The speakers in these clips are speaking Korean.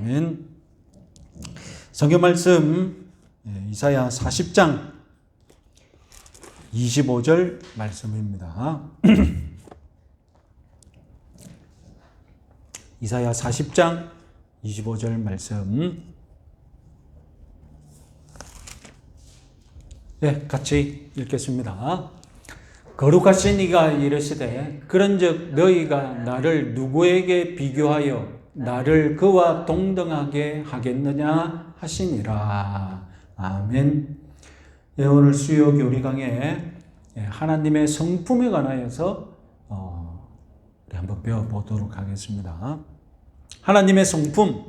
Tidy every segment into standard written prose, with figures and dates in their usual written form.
아멘. 성경 말씀 이사야 40장 25절 말씀입니다. 이사야 40장 25절 말씀. 네, 같이 읽겠습니다. 거룩하신 이가 이르시되 그런즉 너희가 나를 누구에게 비교하여 나를 그와 동등하게 하겠느냐 하시니라. 아멘. 예, 오늘 수요 교리 강의 하나님의 성품에 관하여서 우리 한번 배워보도록 하겠습니다. 하나님의 성품,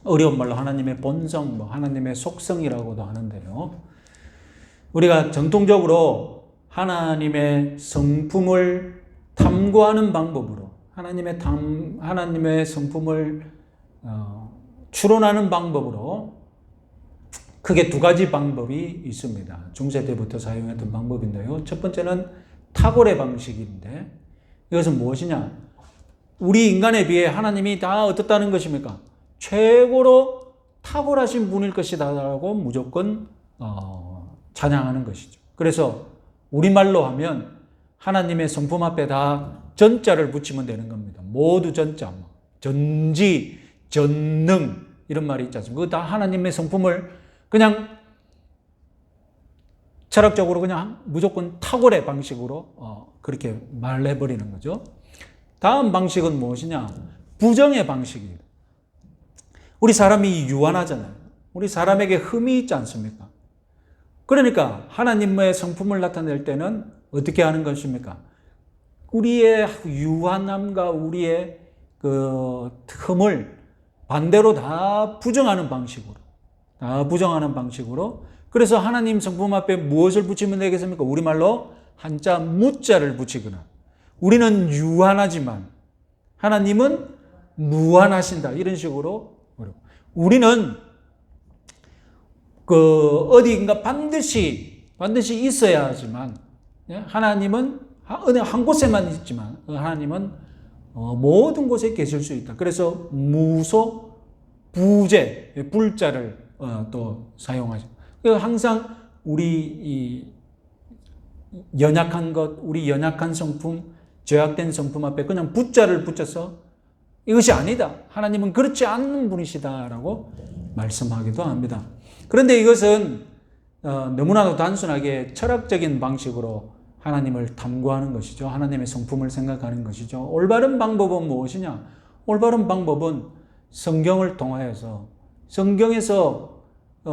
어려운 말로 하나님의 본성, 하나님의 속성이라고도 하는데요. 우리가 정통적으로 하나님의 성품을 탐구하는 방법으로, 하나님의 성품을 추론하는 방법으로 크게 두 가지 방법이 있습니다. 중세 때부터 사용했던 방법인데요. 첫 번째는 탁월의 방식인데, 이것은 무엇이냐? 우리 인간에 비해 하나님이 다 어떻다는 것입니까? 최고로 탁월하신 분일 것이다라고 무조건 찬양하는 것이죠. 그래서 우리말로 하면 하나님의 성품 앞에 다 전자를 붙이면 되는 겁니다. 모두 전자, 전지, 전능 이런 말이 있지 않습니까? 그거 다 하나님의 성품을 그냥 철학적으로 그냥 무조건 탁월의 방식으로 그렇게 말해버리는 거죠. 다음 방식은 무엇이냐? 부정의 방식입니다. 우리 사람이 유한하잖아요. 우리 사람에게 흠이 있지 않습니까? 그러니까 하나님의 성품을 나타낼 때는 어떻게 하는 것입니까? 우리의 유한함과 우리의 그 흠을 반대로 다 부정하는 방식으로. 그래서 하나님 성품 앞에 무엇을 붙이면 되겠습니까? 우리말로 한자 무자를 붙이거나, 우리는 유한하지만 하나님은 무한하신다 이런 식으로. 우리는 어디인가 반드시 있어야 하지만, 하나님은 어느 한 곳에만 있지만 하나님은 모든 곳에 계실 수 있다. 그래서 무소, 부재, 불자를 또 사용하죠. 항상 우리 연약한 것, 우리 연약한 성품, 죄악된 성품 앞에 그냥 부자를 붙여서 이것이 아니다, 하나님은 그렇지 않는 분이시다라고 말씀하기도 합니다. 그런데 이것은 너무나도 단순하게 철학적인 방식으로 하나님을 탐구하는 것이죠. 하나님의 성품을 생각하는 것이죠. 올바른 방법은 무엇이냐? 올바른 방법은 성경을 통하여서, 성경에서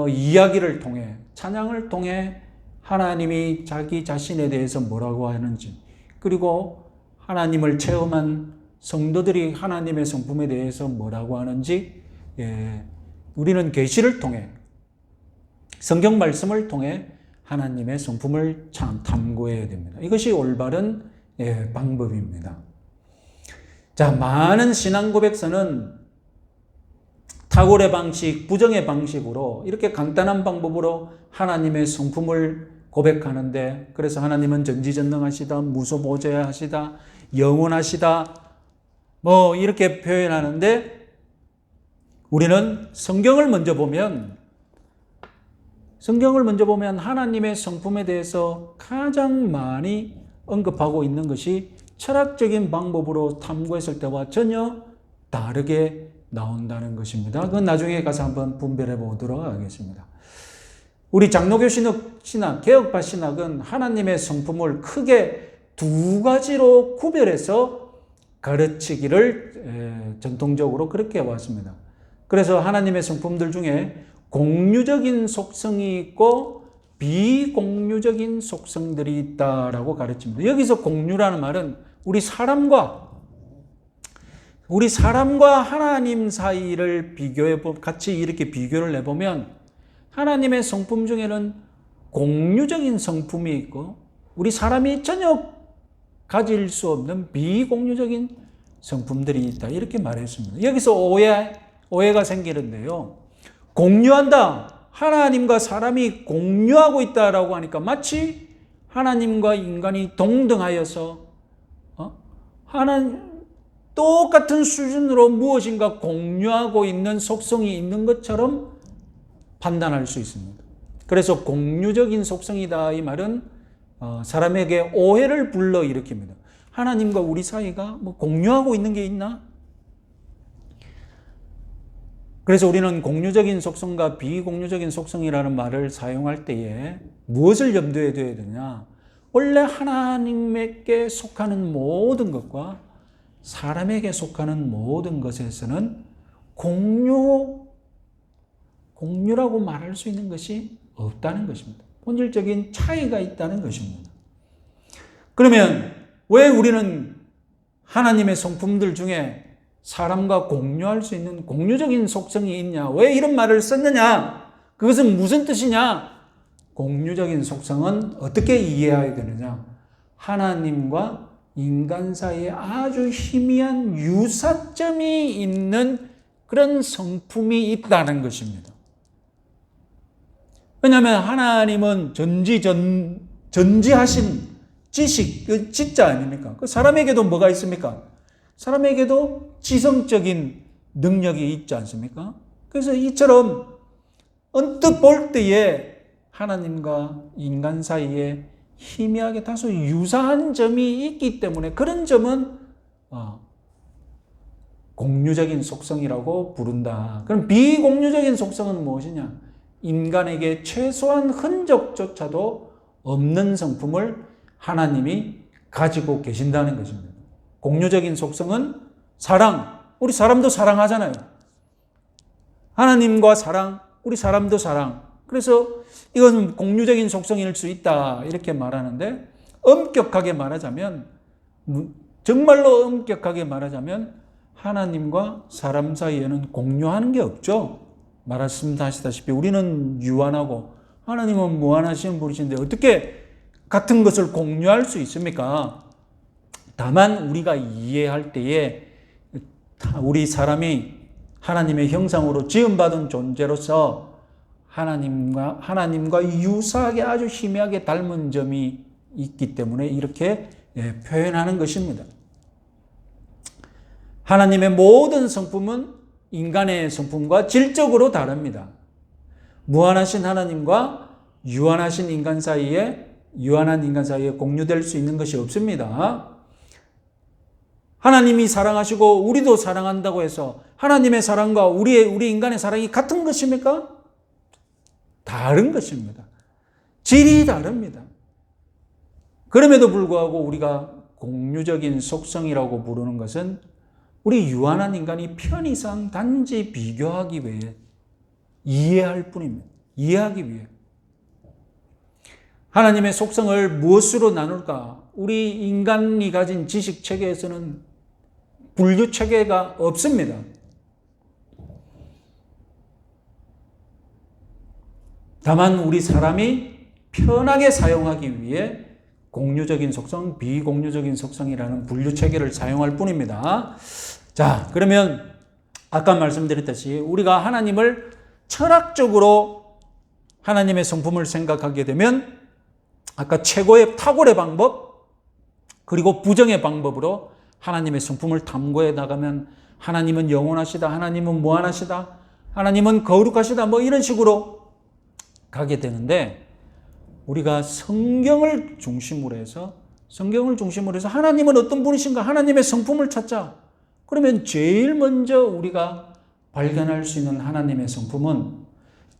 이야기를 통해, 찬양을 통해 하나님이 자기 자신에 대해서 뭐라고 하는지, 그리고 하나님을 체험한 성도들이 하나님의 성품에 대해서 뭐라고 하는지, 우리는 계시를 통해, 성경 말씀을 통해 하나님의 성품을 참 탐구해야 됩니다. 이것이 올바른 방법입니다. 자, 많은 신앙 고백서는 탁월의 방식, 부정의 방식으로 이렇게 간단한 방법으로 하나님의 성품을 고백하는데, 그래서 하나님은 전지전능하시다, 무소보좌하시다, 영원하시다, 이렇게 표현하는데, 우리는 성경을 먼저 보면 하나님의 성품에 대해서 가장 많이 언급하고 있는 것이 철학적인 방법으로 탐구했을 때와 전혀 다르게 나온다는 것입니다. 그건 나중에 가서 한번 분별해 보도록 하겠습니다. 우리 장로교 신학, 개혁파 신학은 하나님의 성품을 크게 두 가지로 구별해서 가르치기를 전통적으로 그렇게 해왔습니다. 그래서 하나님의 성품들 중에 공유적인 속성이 있고 비공유적인 속성들이 있다라고 가르칩니다. 여기서 공유라는 말은 우리 사람과 하나님 사이를 같이 이렇게 비교를 해보면 하나님의 성품 중에는 공유적인 성품이 있고 우리 사람이 전혀 가질 수 없는 비공유적인 성품들이 있다, 이렇게 말했습니다. 여기서 오해가 생기는데요. 공유한다, 하나님과 사람이 공유하고 있다라고 하니까 마치 하나님과 인간이 동등하여서 똑같은 수준으로 무엇인가 공유하고 있는 속성이 있는 것처럼 판단할 수 있습니다. 그래서 공유적인 속성이다 이 말은 사람에게 오해를 불러일으킵니다. 하나님과 우리 사이가 뭐 공유하고 있는 게 있나? 그래서 우리는 공유적인 속성과 비공유적인 속성이라는 말을 사용할 때에 무엇을 염두에 둬야 되냐? 원래 하나님께 속하는 모든 것과 사람에게 속하는 모든 것에서는 공유라고 말할 수 있는 것이 없다는 것입니다. 본질적인 차이가 있다는 것입니다. 그러면 왜 우리는 하나님의 성품들 중에 사람과 공유할 수 있는 공유적인 속성이 있냐? 왜 이런 말을 썼느냐? 그것은 무슨 뜻이냐? 공유적인 속성은 어떻게 이해해야 되느냐? 하나님과 인간 사이에 아주 희미한 유사점이 있는 그런 성품이 있다는 것입니다. 왜냐하면 하나님은 전지하신 지식, 지자 아닙니까? 그 사람에게도 뭐가 있습니까? 사람에게도 지성적인 능력이 있지 않습니까? 그래서 이처럼 언뜻 볼 때에 하나님과 인간 사이에 희미하게 다소 유사한 점이 있기 때문에 그런 점은 공유적인 속성이라고 부른다. 그럼 비공유적인 속성은 무엇이냐? 인간에게 최소한 흔적조차도 없는 성품을 하나님이 가지고 계신다는 것입니다. 공유적인 속성은 사랑. 우리 사람도 사랑하잖아요. 하나님과 사랑, 우리 사람도 사랑. 그래서 이것은 공유적인 속성일 수 있다 이렇게 말하는데 엄격하게 말하자면 정말로 엄격하게 말하자면 하나님과 사람 사이에는 공유하는 게 없죠. 말씀하시다시피 우리는 유한하고 하나님은 무한하신 분이신데 어떻게 같은 것을 공유할 수 있습니까? 다만 우리가 이해할 때에 우리 사람이 하나님의 형상으로 지음받은 존재로서 하나님과 유사하게 아주 희미하게 닮은 점이 있기 때문에 이렇게 표현하는 것입니다. 하나님의 모든 성품은 인간의 성품과 질적으로 다릅니다. 무한하신 하나님과 유한한 인간 사이에 공유될 수 있는 것이 없습니다. 하나님이 사랑하시고 우리도 사랑한다고 해서 하나님의 사랑과 우리 인간의 사랑이 같은 것입니까? 다른 것입니다. 질이 다릅니다. 그럼에도 불구하고 우리가 공유적인 속성이라고 부르는 것은 우리 유한한 인간이 편의상 단지 비교하기 위해 이해할 뿐입니다. 이해하기 위해. 하나님의 속성을 무엇으로 나눌까? 우리 인간이 가진 지식 체계에서는 분류 체계가 없습니다. 다만 우리 사람이 편하게 사용하기 위해 공유적인 속성, 비공유적인 속성이라는 분류 체계를 사용할 뿐입니다. 자, 그러면 아까 말씀드렸듯이 우리가 하나님을 철학적으로 하나님의 성품을 생각하게 되면 아까 최고의 탁월의 방법 그리고 부정의 방법으로 하나님의 성품을 탐구해 나가면 하나님은 영원하시다, 하나님은 무한하시다, 하나님은 거룩하시다 뭐 이런 식으로 가게 되는데 우리가 성경을 중심으로 해서 하나님은 어떤 분이신가 하나님의 성품을 찾자. 그러면 제일 먼저 우리가 발견할 수 있는 하나님의 성품은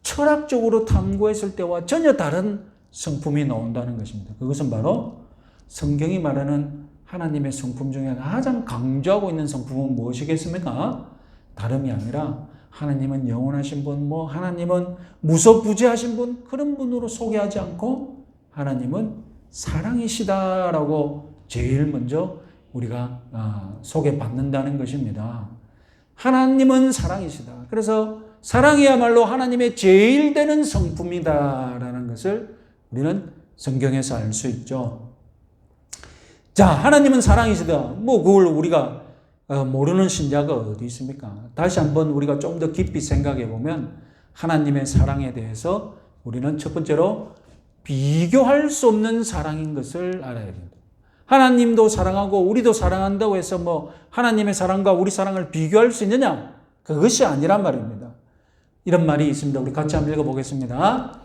철학적으로 탐구했을 때와 전혀 다른 성품이 나온다는 것입니다. 그것은 바로 성경이 말하는 하나님의 성품 중에 가장 강조하고 있는 성품은 무엇이겠습니까? 다름이 아니라 하나님은 영원하신 분, 하나님은 무소부재하신 분, 그런 분으로 소개하지 않고 하나님은 사랑이시다라고 제일 먼저 우리가 소개받는다는 것입니다. 하나님은 사랑이시다. 그래서 사랑이야말로 하나님의 제일 되는 성품이다라는 것을 우리는 성경에서 알 수 있죠. 자, 하나님은 사랑이시다. 그걸 우리가 모르는 신자가 어디 있습니까? 다시 한번 우리가 좀 더 깊이 생각해 보면 하나님의 사랑에 대해서 우리는 첫 번째로 비교할 수 없는 사랑인 것을 알아야 됩니다. 하나님도 사랑하고 우리도 사랑한다고 해서 뭐 하나님의 사랑과 우리 사랑을 비교할 수 있느냐? 그것이 아니란 말입니다. 이런 말이 있습니다. 우리 같이 한번 읽어보겠습니다.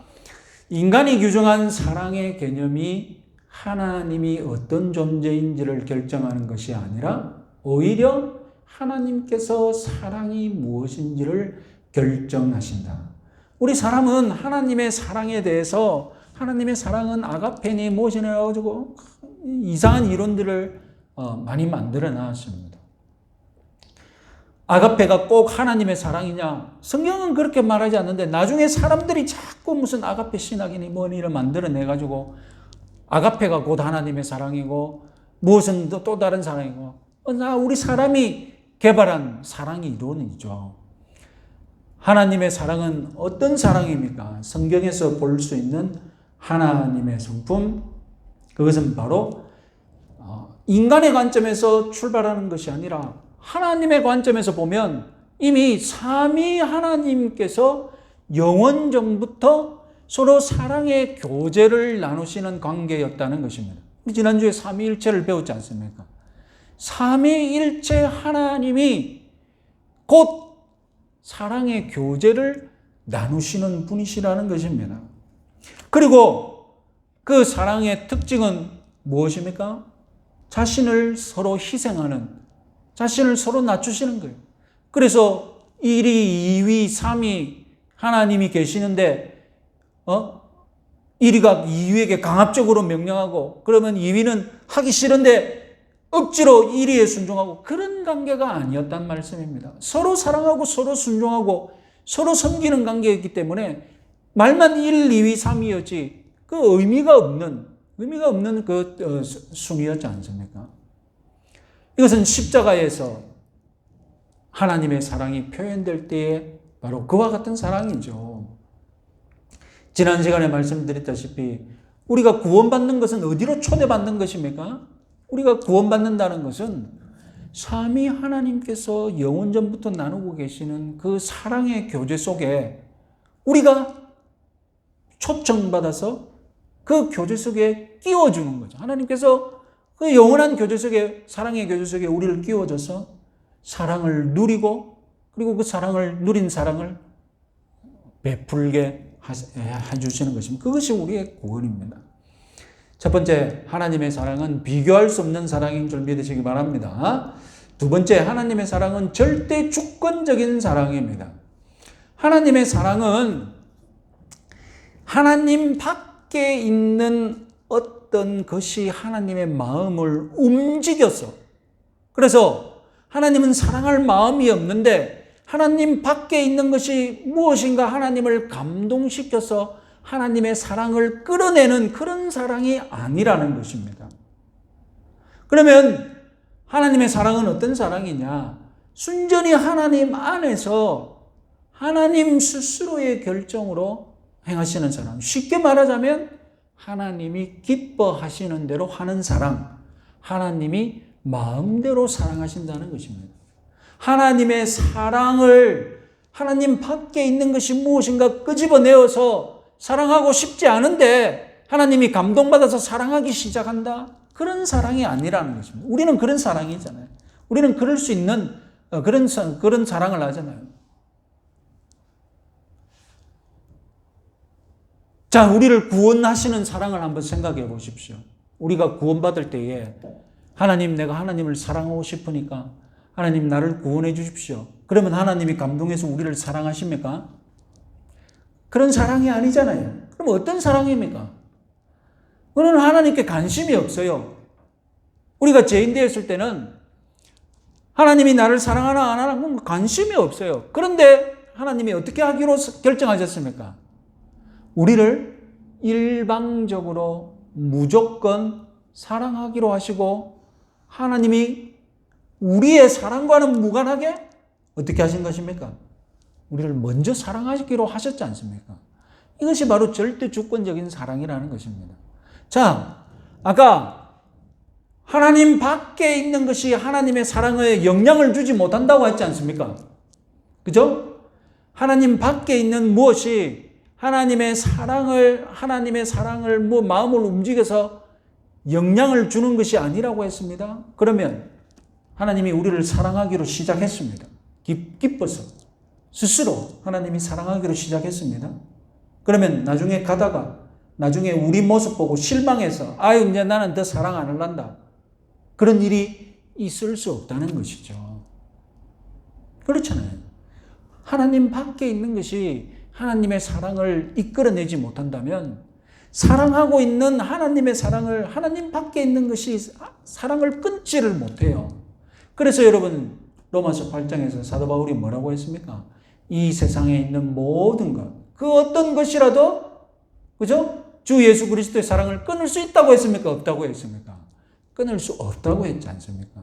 인간이 규정한 사랑의 개념이 하나님이 어떤 존재인지를 결정하는 것이 아니라 오히려 하나님께서 사랑이 무엇인지를 결정하신다. 우리 사람은 하나님의 사랑에 대해서 하나님의 사랑은 아가페니 무엇이냐 가지고 이상한 이론들을 많이 만들어 놨습니다. 아가페가 꼭 하나님의 사랑이냐? 성경은 그렇게 말하지 않는데 나중에 사람들이 자꾸 무슨 아가페 신학이니 뭐니를 만들어내 가지고 아가페가 곧 하나님의 사랑이고 무엇은 또 다른 사랑이고 우리 사람이 개발한 사랑의 이론이죠. 하나님의 사랑은 어떤 사랑입니까? 성경에서 볼 수 있는 하나님의 성품, 그것은 바로 인간의 관점에서 출발하는 것이 아니라 하나님의 관점에서 보면 이미 삼위 하나님께서 영원전부터 서로 사랑의 교제를 나누시는 관계였다는 것입니다. 지난주에 삼위일체를 배웠지 않습니까? 삼위일체 하나님이 곧 사랑의 교제를 나누시는 분이시라는 것입니다. 그리고 그 사랑의 특징은 무엇입니까? 자신을 서로 희생하는, 자신을 서로 낮추시는 거예요. 그래서 1위, 2위, 3위 하나님이 계시는데 1위가 2위에게 강압적으로 명령하고 그러면 2위는 하기 싫은데 억지로 1위에 순종하고 그런 관계가 아니었단 말씀입니다. 서로 사랑하고 서로 순종하고 서로 섬기는 관계였기 때문에 말만 1, 2위, 3위였지 그 의미가 없는 그 순위였지 않습니까? 이것은 십자가에서 하나님의 사랑이 표현될 때에 바로 그와 같은 사랑이죠. 지난 시간에 말씀드렸다시피 우리가 구원받는 것은 어디로 초대받는 것입니까? 우리가 구원받는다는 것은 삼위 하나님께서 영원전부터 나누고 계시는 그 사랑의 교제 속에 우리가 초청받아서 그 교제 속에 끼워주는 거죠. 하나님께서 그 영원한 교제 속에, 사랑의 교제 속에 우리를 끼워줘서 사랑을 누리고 그리고 그 사랑을 누린 사랑을 베풀게 해주시는 것입니다. 그것이 우리의 구원입니다. 첫 번째, 하나님의 사랑은 비교할 수 없는 사랑인 줄 믿으시기 바랍니다. 두 번째, 하나님의 사랑은 절대 주권적인 사랑입니다. 하나님의 사랑은 하나님 밖에 있는 어떤 것이 하나님의 마음을 움직여서, 그래서 하나님은 사랑할 마음이 없는데 하나님 밖에 있는 것이 무엇인가 하나님을 감동시켜서 하나님의 사랑을 끌어내는 그런 사랑이 아니라는 것입니다. 그러면 하나님의 사랑은 어떤 사랑이냐? 순전히 하나님 안에서 하나님 스스로의 결정으로 행하시는 사랑. 쉽게 말하자면 하나님이 기뻐하시는 대로 하는 사랑. 하나님이 마음대로 사랑하신다는 것입니다. 하나님의 사랑을 하나님 밖에 있는 것이 무엇인가 끄집어내어서 사랑하고 싶지 않은데 하나님이 감동받아서 사랑하기 시작한다? 그런 사랑이 아니라는 것입니다. 우리는 그런 사랑이잖아요. 우리는 그럴 수 있는 그런 사랑을 하잖아요. 자, 우리를 구원하시는 사랑을 한번 생각해 보십시오. 우리가 구원받을 때에 하나님, 내가 하나님을 사랑하고 싶으니까 하나님 나를 구원해 주십시오. 그러면 하나님이 감동해서 우리를 사랑하십니까? 그런 사랑이 아니잖아요. 그럼 어떤 사랑입니까? 우리는 하나님께 관심이 없어요. 우리가 죄인 되었을 때는 하나님이 나를 사랑하나 안 하나 관심이 없어요. 그런데 하나님이 어떻게 하기로 결정하셨습니까? 우리를 일방적으로 무조건 사랑하기로 하시고 하나님이 우리의 사랑과는 무관하게 어떻게 하신 것입니까? 우리를 먼저 사랑하기로 하셨지 않습니까? 이것이 바로 절대 주권적인 사랑이라는 것입니다. 자, 아까 하나님 밖에 있는 것이 하나님의 사랑에 영향을 주지 못한다고 했지 않습니까? 그죠? 하나님 밖에 있는 무엇이 하나님의 사랑을 마음을 움직여서 영향을 주는 것이 아니라고 했습니다. 그러면 하나님이 우리를 사랑하기로 시작했습니다. 기뻐서 스스로 하나님이 사랑하기로 시작했습니다. 그러면 나중에 가다가 나중에 우리 모습 보고 실망해서 아유 이제 나는 더 사랑 안 할란다. 그런 일이 있을 수 없다는 것이죠. 그렇잖아요. 하나님 밖에 있는 것이 하나님의 사랑을 이끌어내지 못한다면 사랑하고 있는 하나님의 사랑을 하나님 밖에 있는 것이 사랑을 끊지를 못해요. 그래서 여러분 로마서 8장에서 사도 바울이 뭐라고 했습니까? 이 세상에 있는 모든 것, 그 어떤 것이라도 그죠? 주 예수 그리스도의 사랑을 끊을 수 있다고 했습니까? 없다고 했습니까? 끊을 수 없다고 했지 않습니까?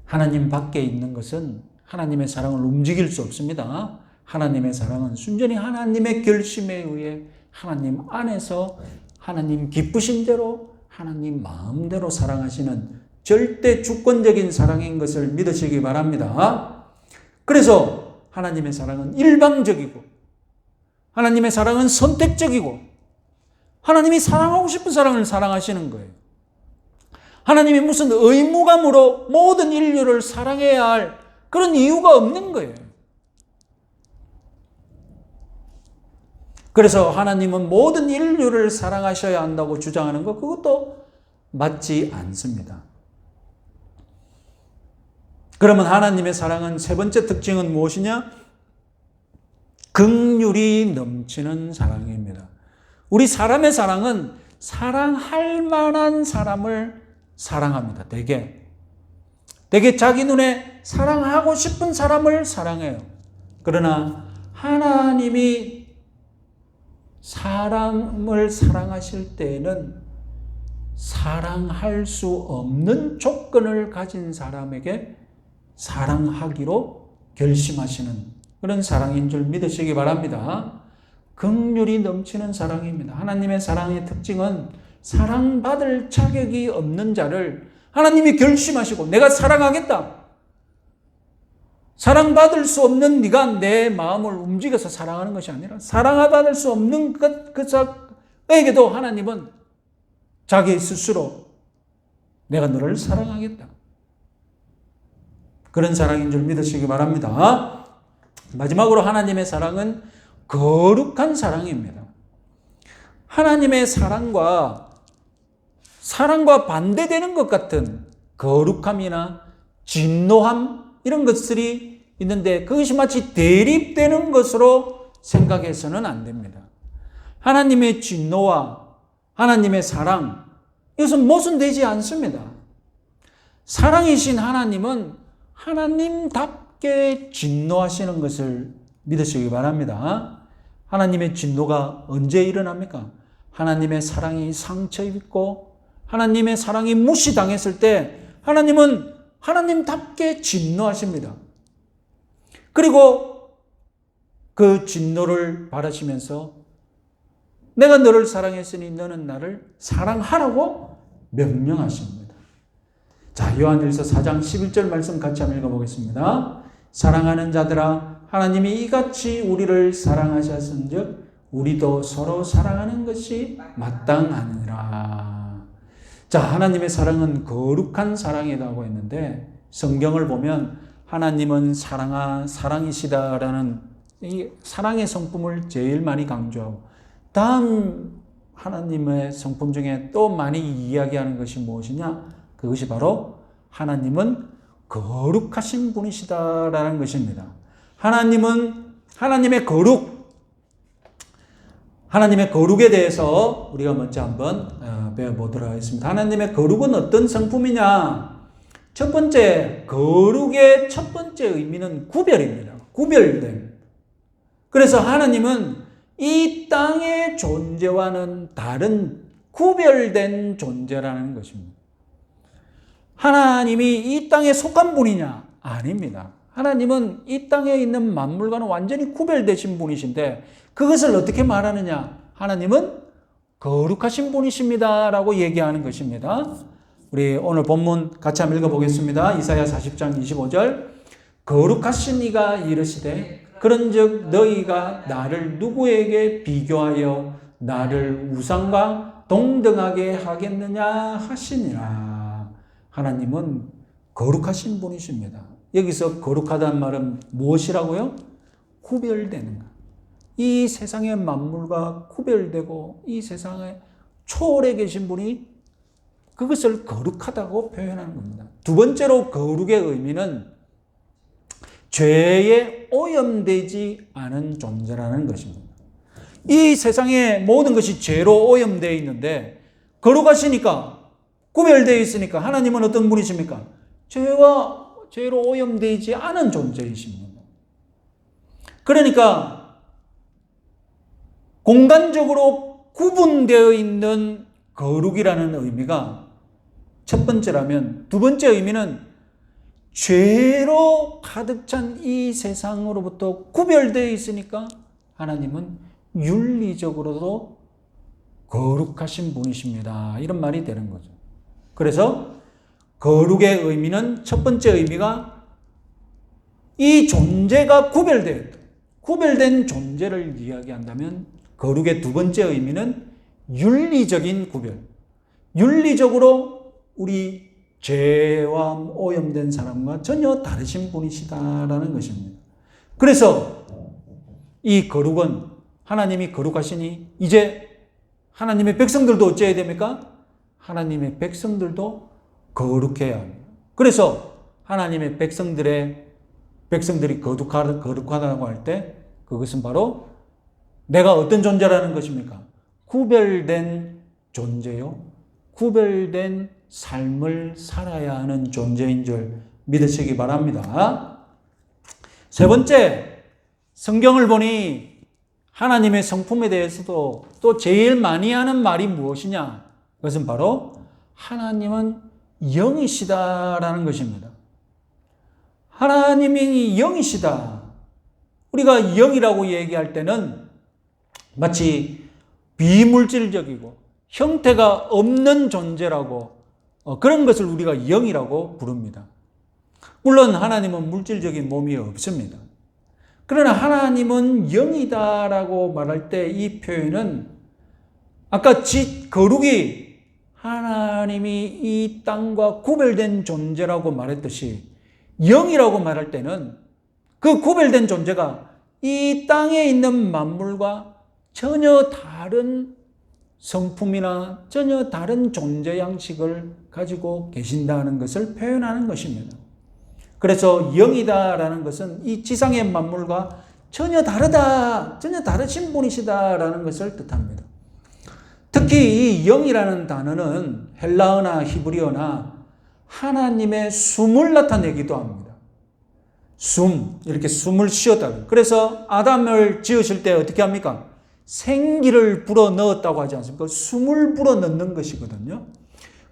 하나님 밖에 있는 것은 하나님의 사랑을 움직일 수 없습니다. 하나님의 사랑은 순전히 하나님의 결심에 의해 하나님 안에서 하나님 기쁘신 대로 하나님 마음대로 사랑하시는 절대 주권적인 사랑인 것을 믿으시기 바랍니다. 그래서 하나님의 사랑은 일방적이고 하나님의 사랑은 선택적이고 하나님이 사랑하고 싶은 사랑을 사랑하시는 거예요. 하나님이 무슨 의무감으로 모든 인류를 사랑해야 할 그런 이유가 없는 거예요. 그래서 하나님은 모든 인류를 사랑하셔야 한다고 주장하는 것, 그것도 맞지 않습니다. 그러면 하나님의 사랑은 세 번째 특징은 무엇이냐? 긍휼이 넘치는 사랑입니다. 우리 사람의 사랑은 사랑할 만한 사람을 사랑합니다. 대개 자기 눈에 사랑하고 싶은 사람을 사랑해요. 그러나 하나님이 사람을 사랑하실 때에는 사랑할 수 없는 조건을 가진 사람에게 사랑하기로 결심하시는 그런 사랑인 줄 믿으시기 바랍니다. 긍휼이 넘치는 사랑입니다. 하나님의 사랑의 특징은 사랑받을 자격이 없는 자를 하나님이 결심하시고 내가 사랑하겠다. 사랑받을 수 없는 네가 내 마음을 움직여서 사랑하는 것이 아니라 사랑받을 수 없는 그 자에게도 하나님은 자기 스스로 내가 너를 사랑하겠다. 그런 사랑인 줄 믿으시기 바랍니다. 마지막으로 하나님의 사랑은 거룩한 사랑입니다. 하나님의 사랑과 반대되는 것 같은 거룩함이나 진노함 이런 것들이 있는데 그것이 마치 대립되는 것으로 생각해서는 안 됩니다. 하나님의 진노와 하나님의 사랑 이것은 모순되지 않습니다. 사랑이신 하나님은 하나님답게 진노하시는 것을 믿으시기 바랍니다. 하나님의 진노가 언제 일어납니까? 하나님의 사랑이 상처 입고 하나님의 사랑이 무시당했을 때 하나님은 하나님답게 진노하십니다. 그리고 그 진노를 바라시면서 내가 너를 사랑했으니 너는 나를 사랑하라고 명령하십니다. 자, 요한일서 4장 11절 말씀 같이 한번 읽어보겠습니다. 사랑하는 자들아 하나님이 이같이 우리를 사랑하셨은즉 우리도 서로 사랑하는 것이 마땅하니라. 자, 하나님의 사랑은 거룩한 사랑이라고 했는데 성경을 보면 하나님은 사랑이시다라는 이 사랑의 성품을 제일 많이 강조하고 다음 하나님의 성품 중에 또 많이 이야기하는 것이 무엇이냐? 그것이 바로 하나님은 거룩하신 분이시다라는 것입니다. 하나님은 하나님의 거룩에 대해서 우리가 먼저 한번 배워보도록 하겠습니다. 하나님의 거룩은 어떤 성품이냐? 첫 번째, 거룩의 첫 번째 의미는 구별입니다. 구별됨. 그래서 하나님은 이 땅의 존재와는 다른 구별된 존재라는 것입니다. 하나님이 이 땅에 속한 분이냐? 아닙니다. 하나님은 이 땅에 있는 만물과는 완전히 구별되신 분이신데 그것을 어떻게 말하느냐? 하나님은 거룩하신 분이십니다 라고 얘기하는 것입니다. 우리 오늘 본문 같이 한번 읽어보겠습니다. 이사야 40장 25절 거룩하신 이가 이르시되 그런즉 너희가 나를 누구에게 비교하여 나를 우상과 동등하게 하겠느냐 하시니라. 하나님은 거룩하신 분이십니다. 여기서 거룩하다는 말은 무엇이라고요? 구별되는 것. 이 세상의 만물과 구별되고 이 세상에 초월해 계신 분이 그것을 거룩하다고 표현하는 겁니다. 두 번째로 거룩의 의미는 죄에 오염되지 않은 존재라는 것입니다. 이 세상의 모든 것이 죄로 오염되어 있는데 거룩하시니까, 구별되어 있으니까 하나님은 어떤 분이십니까? 죄로 오염되지 않은 존재이십니다. 그러니까 공간적으로 구분되어 있는 거룩이라는 의미가 첫 번째라면, 두 번째 의미는 죄로 가득 찬 이 세상으로부터 구별되어 있으니까 하나님은 윤리적으로도 거룩하신 분이십니다. 이런 말이 되는 거죠. 그래서 거룩의 의미는, 첫 번째 의미가 이 존재가 구별된 존재를 이야기한다면, 거룩의 두 번째 의미는 윤리적인 구별. 윤리적으로 우리 죄와 오염된 사람과 전혀 다르신 분이시다라는 것입니다. 그래서 이 거룩은, 하나님이 거룩하시니 이제 하나님의 백성들도 어찌해야 됩니까? 하나님의 백성들도 거룩해야 합니다. 그래서 하나님의 백성들이 거룩하다고 할 때 그것은 바로 내가 어떤 존재라는 것입니까? 구별된 존재요. 구별된 삶을 살아야 하는 존재인 줄 믿으시기 바랍니다. 세 번째, 성경을 보니 하나님의 성품에 대해서도 또 제일 많이 하는 말이 무엇이냐? 그것은 바로 하나님은 영이시다라는 것입니다. 하나님이 영이시다. 우리가 영이라고 얘기할 때는 마치 비물질적이고 형태가 없는 존재라고, 그런 것을 우리가 영이라고 부릅니다. 물론 하나님은 물질적인 몸이 없습니다. 그러나 하나님은 영이다라고 말할 때 이 표현은 아까 거룩이 하나님이 이 땅과 구별된 존재라고 말했듯이, 영이라고 말할 때는 그 구별된 존재가 이 땅에 있는 만물과 전혀 다른 성품이나 전혀 다른 존재 양식을 가지고 계신다는 것을 표현하는 것입니다. 그래서 영이다라는 것은 이 지상의 만물과 전혀 다르신 분이시다라는 것을 뜻합니다. 특히 이 영이라는 단어는 헬라어나 히브리어나 하나님의 숨을 나타내기도 합니다. 이렇게 숨을 쉬었다. 그래서 아담을 지으실 때 어떻게 합니까? 생기를 불어 넣었다고 하지 않습니까? 숨을 불어 넣는 것이거든요.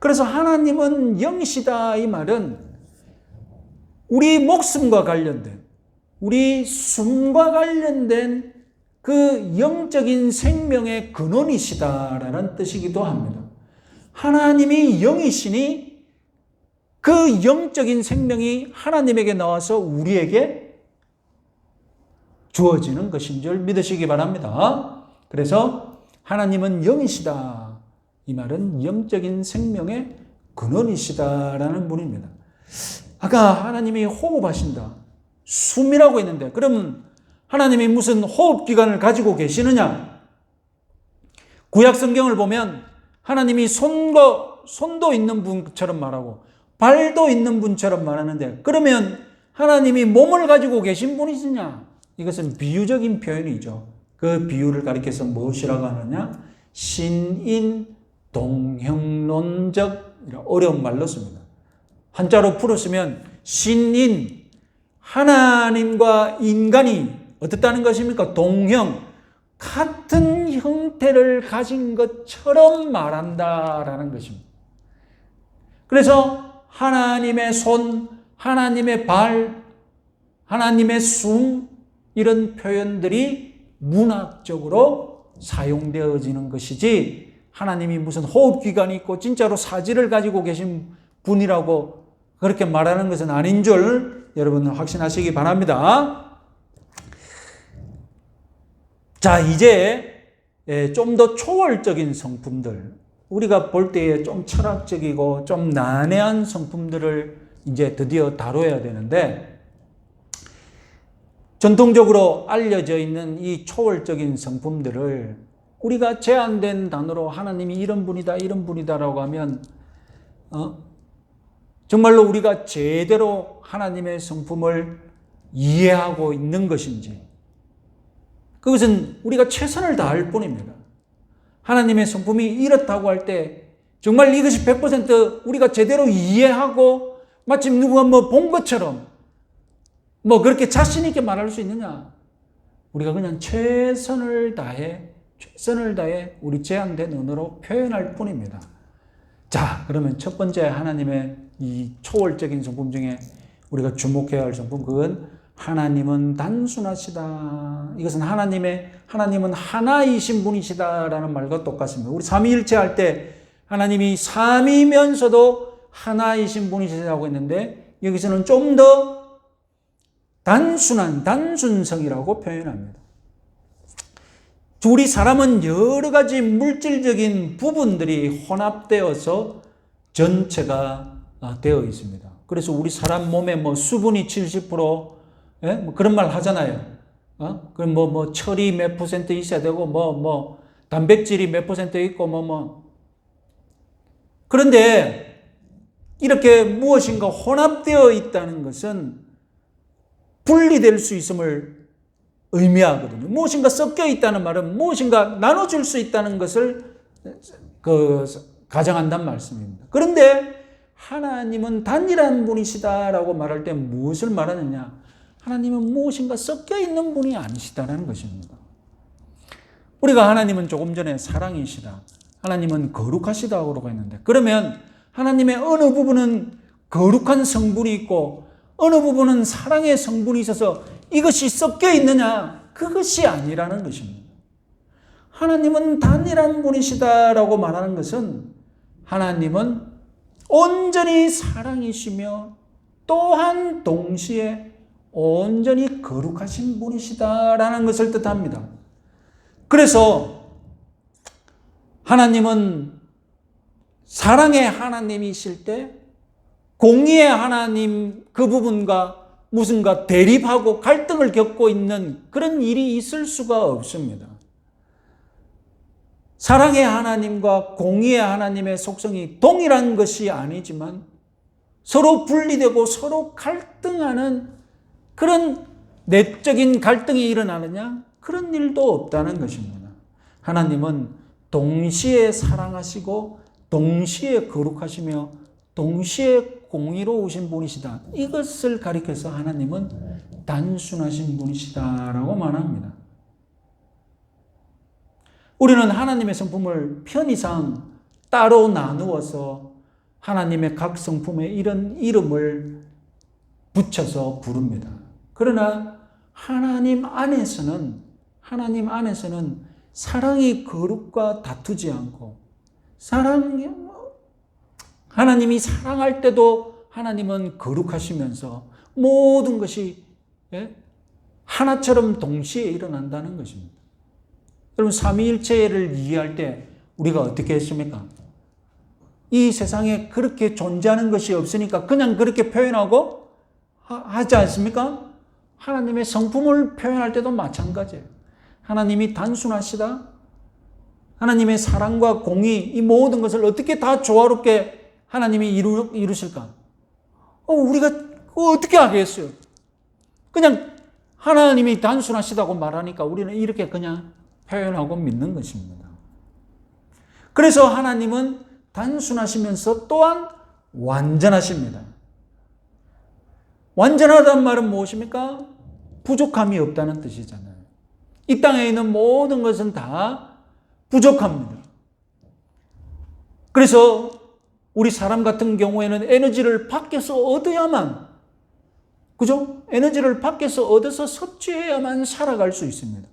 그래서 하나님은 영이시다, 이 말은 우리 목숨과 관련된, 우리 숨과 관련된 그 영적인 생명의 근원이시다라는 뜻이기도 합니다. 하나님이 영이시니 그 영적인 생명이 하나님에게 나와서 우리에게 주어지는 것인 줄 믿으시기 바랍니다. 그래서 하나님은 영이시다. 이 말은 영적인 생명의 근원이시다라는 분입니다. 아까 하나님이 호흡하신다, 숨이라고 했는데, 그러면 하나님이 무슨 호흡기관을 가지고 계시느냐? 구약 성경을 보면 하나님이 손도 있는 분처럼 말하고 발도 있는 분처럼 말하는데, 그러면 하나님이 몸을 가지고 계신 분이시냐? 이것은 비유적인 표현이죠. 그 비유를 가리켜서 무엇이라고 하느냐? 신인 동형론적, 어려운 말로 씁니다. 한자로 풀었으면 신인, 하나님과 인간이 어떻다는 것입니까? 동형, 같은 형태를 가진 것처럼 말한다라는 것입니다. 그래서 하나님의 손, 하나님의 발, 하나님의 숨, 이런 표현들이 문학적으로 사용되어지는 것이지, 하나님이 무슨 호흡기관이 있고 진짜로 사지를 가지고 계신 분이라고 그렇게 말하는 것은 아닌 줄 여러분 확신하시기 바랍니다. 자, 이제 좀 더 초월적인 성품들, 우리가 볼 때에 좀 철학적이고 좀 난해한 성품들을 이제 드디어 다뤄야 되는데, 전통적으로 알려져 있는 이 초월적인 성품들을 우리가 제한된 단어로 하나님이 이런 분이다, 이런 분이다라고 하면, 정말로 우리가 제대로 하나님의 성품을 이해하고 있는 것인지, 그것은 우리가 최선을 다할 뿐입니다. 하나님의 성품이 이렇다고 할 때 정말 이것이 100% 우리가 제대로 이해하고 마침 누가 본 것처럼 그렇게 자신 있게 말할 수 있느냐? 우리가 그냥 최선을 다해 우리 제한된 언어로 표현할 뿐입니다. 자, 그러면 첫 번째 하나님의 이 초월적인 성품 중에 우리가 주목해야 할 성품, 그건 하나님은 단순하시다. 이것은 하나님은 하나이신 분이시다라는 말과 똑같습니다. 우리 삼위일체 할 때 하나님이 삼위면서도 하나이신 분이시라고 했는데, 여기서는 좀 더 단순성이라고 표현합니다. 우리 사람은 여러 가지 물질적인 부분들이 혼합되어서 전체가 되어 있습니다. 그래서 우리 사람 몸에 수분이 70%, 그런 말 하잖아요. 그럼 철이 몇 % 있어야 되고, 단백질이 몇 % 있고, 그런데 이렇게 무엇인가 혼합되어 있다는 것은 분리될 수 있음을 의미하거든요. 무엇인가 섞여 있다는 말은 무엇인가 나눠줄 수 있다는 것을 가정한다는 말씀입니다. 그런데 하나님은 단일한 분이시다라고 말할 때 무엇을 말하느냐? 하나님은 무엇인가 섞여 있는 분이 아니시다라는 것입니다. 우리가 하나님은 조금 전에 사랑이시다, 하나님은 거룩하시다고 그러고 했는데, 그러면 하나님의 어느 부분은 거룩한 성분이 있고 어느 부분은 사랑의 성분이 있어서 이것이 섞여 있느냐? 그것이 아니라는 것입니다. 하나님은 단일한 분이시다라고 말하는 것은 하나님은 온전히 사랑이시며 또한 동시에 온전히 거룩하신 분이시다라는 것을 뜻합니다. 그래서 하나님은 사랑의 하나님이실 때 공의의 하나님 그 부분과 무슨가 대립하고 갈등을 겪고 있는 그런 일이 있을 수가 없습니다. 사랑의 하나님과 공의의 하나님의 속성이 동일한 것이 아니지만 서로 분리되고 서로 갈등하는 그런 내적인 갈등이 일어나느냐? 그런 일도 없다는 것입니다. 하나님은 동시에 사랑하시고 동시에 거룩하시며 동시에 공의로우신 분이시다. 이것을 가리켜서 하나님은 단순하신 분이시다라고 말합니다. 우리는 하나님의 성품을 편의상 따로 나누어서 하나님의 각 성품에 이런 이름을 붙여서 부릅니다. 그러나 하나님 안에서는 사랑이 거룩과 다투지 않고 하나님이 사랑할 때도 하나님은 거룩하시면서 모든 것이 하나처럼 동시에 일어난다는 것입니다. 여러분, 삼위일체를 이해할 때 우리가 어떻게 했습니까? 이 세상에 그렇게 존재하는 것이 없으니까 그냥 그렇게 표현하고 하지 않습니까? 하나님의 성품을 표현할 때도 마찬가지예요. 하나님이 단순하시다. 하나님의 사랑과 공의, 이 모든 것을 어떻게 다 조화롭게 하나님이 이루실까? 우리가 어떻게 하겠어요? 그냥 하나님이 단순하시다고 말하니까 우리는 이렇게 그냥 표현하고 믿는 것입니다. 그래서 하나님은 단순하시면서 또한 완전하십니다. 완전하다는 말은 무엇입니까? 부족함이 없다는 뜻이잖아요. 이 땅에 있는 모든 것은 다 부족합니다. 그래서 우리 사람 같은 경우에는 에너지를 밖에서 얻어야만, 그죠? 에너지를 밖에서 얻어서 섭취해야만 살아갈 수 있습니다.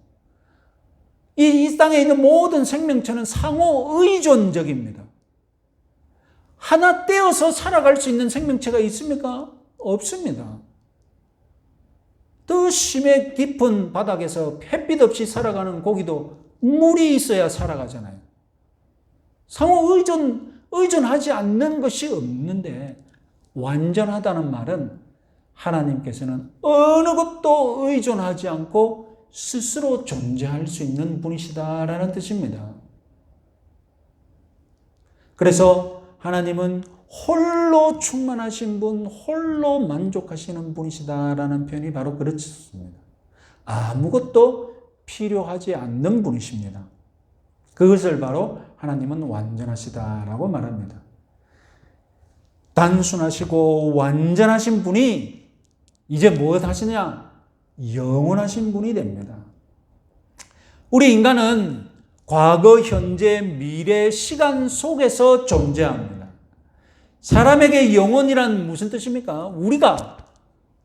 이 땅에 있는 모든 생명체는 상호 의존적입니다. 하나 떼어서 살아갈 수 있는 생명체가 있습니까? 없습니다. 더 심해 깊은 바닥에서 햇빛 없이 살아가는 고기도 물이 있어야 살아가잖아요. 상호 의존하지 않는 것이 없는데, 완전하다는 말은 하나님께서는 어느 것도 의존하지 않고 스스로 존재할 수 있는 분이시다라는 뜻입니다. 그래서 하나님은 홀로 충만하신 분, 홀로 만족하시는 분이시다라는 표현이 바로 그렇습니다. 아무것도 필요하지 않는 분이십니다. 그것을 바로 하나님은 완전하시다라고 말합니다. 단순하시고 완전하신 분이 이제 무엇 하시냐? 영원하신 분이 됩니다. 우리 인간은 과거, 현재, 미래, 시간 속에서 존재합니다. 사람에게 영원이란 무슨 뜻입니까? 우리가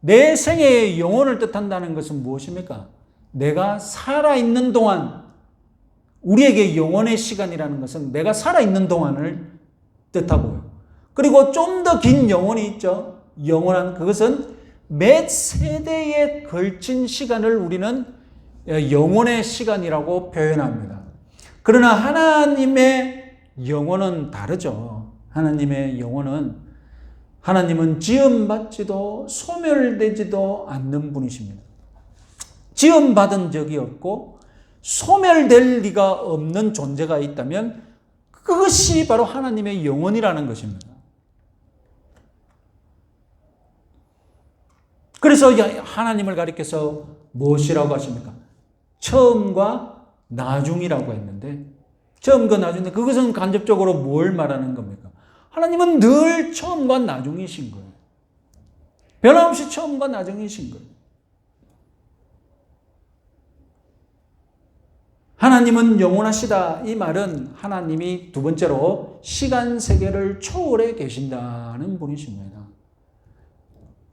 내 생애의 영혼을 뜻한다는 것은 무엇입니까? 내가 살아있는 동안, 우리에게 영혼의 시간이라는 것은 내가 살아있는 동안을 뜻하고요. 그리고 좀 더 긴 영혼이 있죠. 영원한 그것은 몇 세대에 걸친 시간을 우리는 영혼의 시간이라고 표현합니다. 그러나 하나님의 영혼은 다르죠. 하나님의 영혼은, 하나님은 지음받지도 소멸되지도 않는 분이십니다. 지음받은 적이 없고 소멸될 리가 없는 존재가 있다면 그것이 바로 하나님의 영혼이라는 것입니다. 그래서 하나님을 가리켜서 무엇이라고 하십니까? 처음과 나중이라고 했는데, 처음과 나중인데 그것은 간접적으로 뭘 말하는 겁니까? 하나님은 늘 처음과 나중이신 거예요. 변함없이 처음과 나중이신 거예요. 하나님은 영원하시다. 이 말은 하나님이 두 번째로 시간 세계를 초월해 계신다는 분이십니다.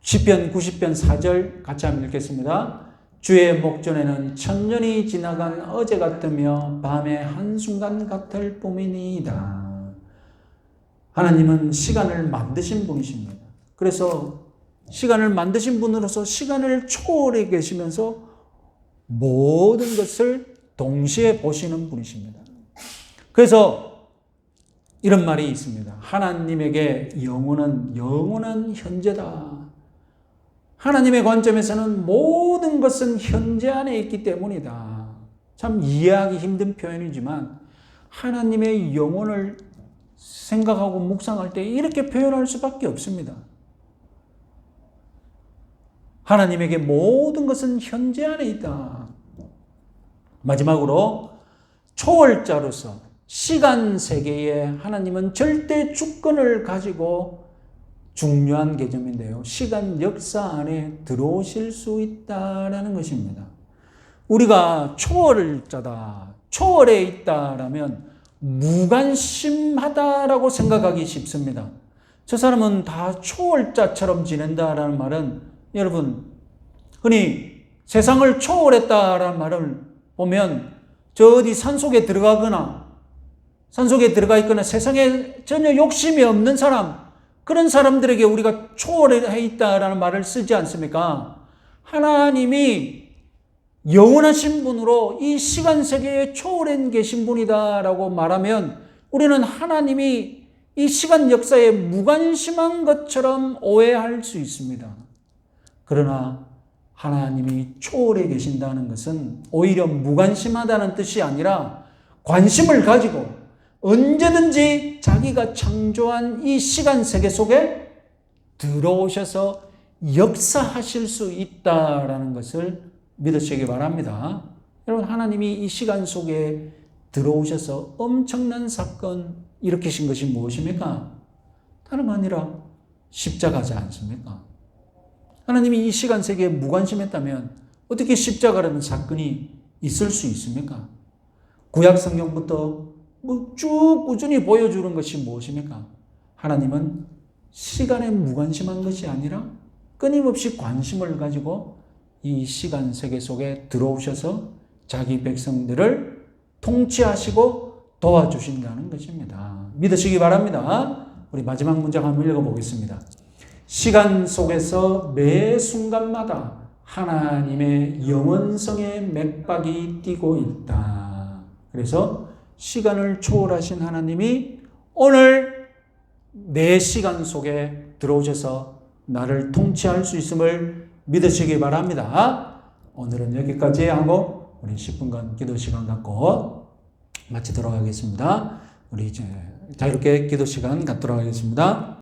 시편 90편 4절 같이 한번 읽겠습니다. 주의 목전에는 천년이 지나간 어제 같으며 밤의 한순간 같을 뿐이니이다. 하나님은 시간을 만드신 분이십니다. 그래서 시간을 만드신 분으로서 시간을 초월해 계시면서 모든 것을 동시에 보시는 분이십니다. 그래서 이런 말이 있습니다. 하나님에게 영혼은 영원한 현재다. 하나님의 관점에서는 모든 것은 현재 안에 있기 때문이다. 참 이해하기 힘든 표현이지만 하나님의 영혼을 생각하고 묵상할 때 이렇게 표현할 수밖에 없습니다. 하나님에게 모든 것은 현재 안에 있다. 마지막으로 초월자로서 시간 세계에 하나님은 절대 주권을 가지고 중요한 개념인데요. 시간 역사 안에 들어오실 수 있다라는 것입니다. 우리가 초월자다, 초월에 있다라면 무관심하다라고 생각하기 쉽습니다. 저 사람은 다 초월자처럼 지낸다라는 말은, 여러분, 흔히 세상을 초월했다라는 말을 보면 저 어디 산속에 들어가거나 산속에 들어가 있거나 세상에 전혀 욕심이 없는 사람, 그런 사람들에게 우리가 초월해 있다라는 말을 쓰지 않습니까? 하나님이 영원하신 분으로 이 시간 세계에 초월해 계신 분이다라고 말하면 우리는 하나님이 이 시간 역사에 무관심한 것처럼 오해할 수 있습니다. 그러나 하나님이 초월해 계신다는 것은 오히려 무관심하다는 뜻이 아니라 관심을 가지고 언제든지 자기가 창조한 이 시간 세계 속에 들어오셔서 역사하실 수 있다라는 것을 믿으시기 바랍니다. 여러분, 하나님이 이 시간 속에 들어오셔서 엄청난 사건 일으키신 것이 무엇입니까? 다름 아니라 십자가지 않습니까? 하나님이 이 시간 세계에 무관심했다면 어떻게 십자가라는 사건이 있을 수 있습니까? 구약 성경부터 쭉 꾸준히 보여주는 것이 무엇입니까? 하나님은 시간에 무관심한 것이 아니라 끊임없이 관심을 가지고 이 시간 세계 속에 들어오셔서 자기 백성들을 통치하시고 도와주신다는 것입니다. 믿으시기 바랍니다. 우리 마지막 문장 한번 읽어보겠습니다. 시간 속에서 매 순간마다 하나님의 영원성의 맥박이 뛰고 있다. 그래서 시간을 초월하신 하나님이 오늘 내 시간 속에 들어오셔서 나를 통치할 수 있음을 믿으시기 바랍니다. 오늘은 여기까지 하고 우리 10분간 기도 시간 갖고 마치도록 하겠습니다. 우리 이제 자유롭게 기도 시간 갖도록 하겠습니다.